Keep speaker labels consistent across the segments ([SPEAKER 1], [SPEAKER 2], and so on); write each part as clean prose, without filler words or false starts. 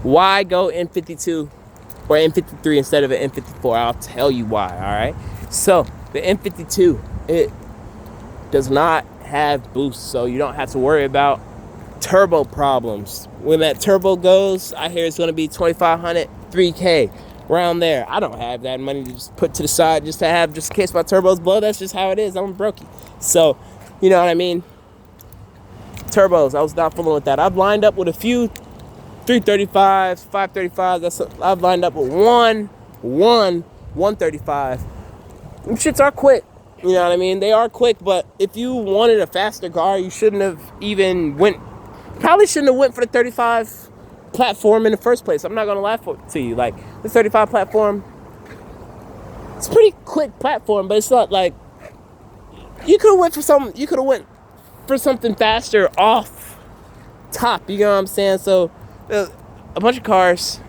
[SPEAKER 1] Why go N52 or N53 instead of an N54? I'll tell you why, all right? So the N52, it does not have boost, so you don't have to worry about turbo problems. When that turbo goes, I hear it's going to be 2,500, 3K, around there. I don't have that money to just put to the side just to have, just in case my turbos blow. That's just how it is. I'm a brokey. So, you know what I mean? Turbos, I was not fooling with that. I've lined up with a few 335s, 535s. I've lined up with 135. Them shits are quick. You know what I mean? They are quick, but if you wanted a faster car, you shouldn't have even probably shouldn't have went for the 35 platform in the first place. I'm not going to lie to you. Like, the 35 platform, it's a pretty quick platform, but it's not like, you could have went for something faster off top, you know what I'm saying? So, a bunch of cars,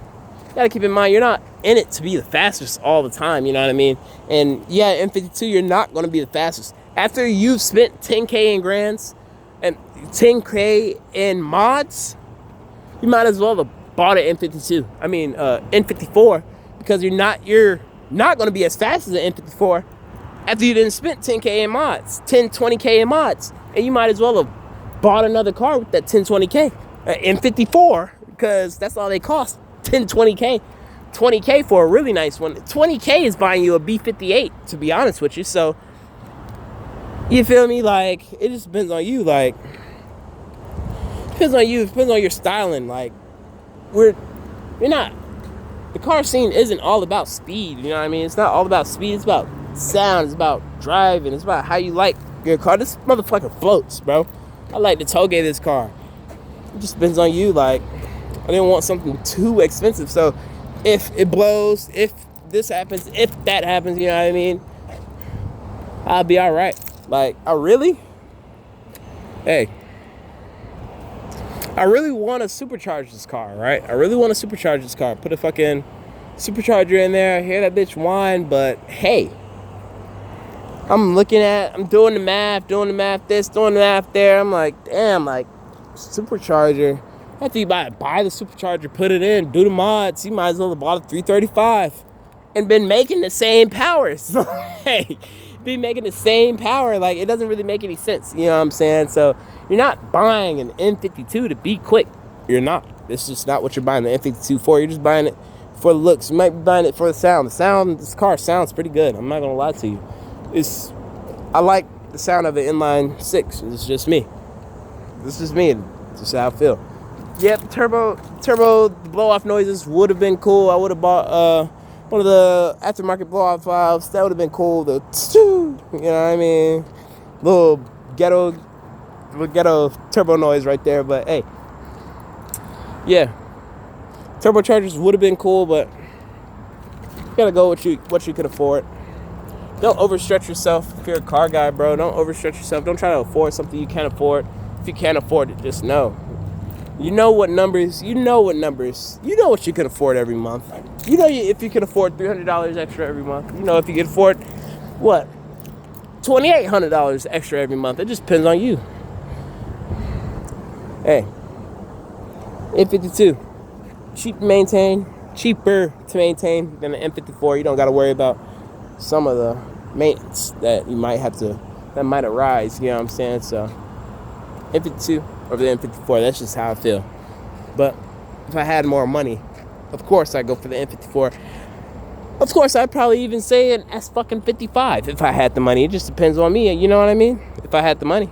[SPEAKER 1] you gotta keep in mind, you're not in it to be the fastest all the time, you know what I mean? And yeah, N52, you're not gonna be the fastest. After you've spent 10K in grands and 10K in mods, you might as well have bought an N54, because you're not gonna be as fast as an N54 after you didn't spend 10K in mods, 10, 20K in mods. And you might as well have bought another car with that 10, 20K. N54, because that's all they cost, 10, 20K. 20K for a really nice one. 20K is buying you a B58, to be honest with you. So, you feel me? Like, it just depends on you. Like, depends on you. It depends on your styling. Like, the car scene isn't all about speed. You know what I mean? It's not all about speed. It's about sound. It's about driving. It's about how you like your car. This motherfucker floats, bro. I like to toge this car. It just depends on you. Like, I didn't want something too expensive. So, if it blows, if this happens, if that happens, you know what I mean, I'll be all right. Like, I really want to supercharge this car, right? I really want to supercharge this car. Put a fucking supercharger in there, hear that bitch whine, but hey, I'm doing the math, this, doing the math there. I'm like, damn, like, supercharger. After you buy the supercharger, put it in, do the mods, you might as well have bought a 335 and been making the same power. So, hey, be making the same power. Like, it doesn't really make any sense. You know what I'm saying? So, you're not buying an N52 to be quick. You're not. This is just not what you're buying the N52 for. You're just buying it for the looks. You might be buying it for the sound. This car sounds pretty good. I'm not going to lie to you. I like the sound of an inline 6. It's just me. This is me. It's just how I feel. Yep, turbo blow-off noises would have been cool. I would have bought one of the aftermarket blow-off valves. That would have been cool. You know what I mean? Little ghetto turbo noise right there. But hey, yeah, turbochargers would have been cool, but you gotta go what you can afford. Don't overstretch yourself if you're a car guy, bro. Don't overstretch yourself. Don't try to afford something you can't afford. If you can't afford it, just know. You know what numbers. You know what you can afford every month. You know if you can afford $300 extra every month. You know if you can afford, what, $2,800 extra every month. It just depends on you. Hey, N52, cheaper to maintain than the N54. You don't got to worry about some of the maintenance that might arise. You know what I'm saying? So, N52 over the N54. That's just how I feel. But if I had more money, of course I'd go for the N54. Of course, I'd probably even say an S-55 if I had the money. It just depends on me. You know what I mean? If I had the money.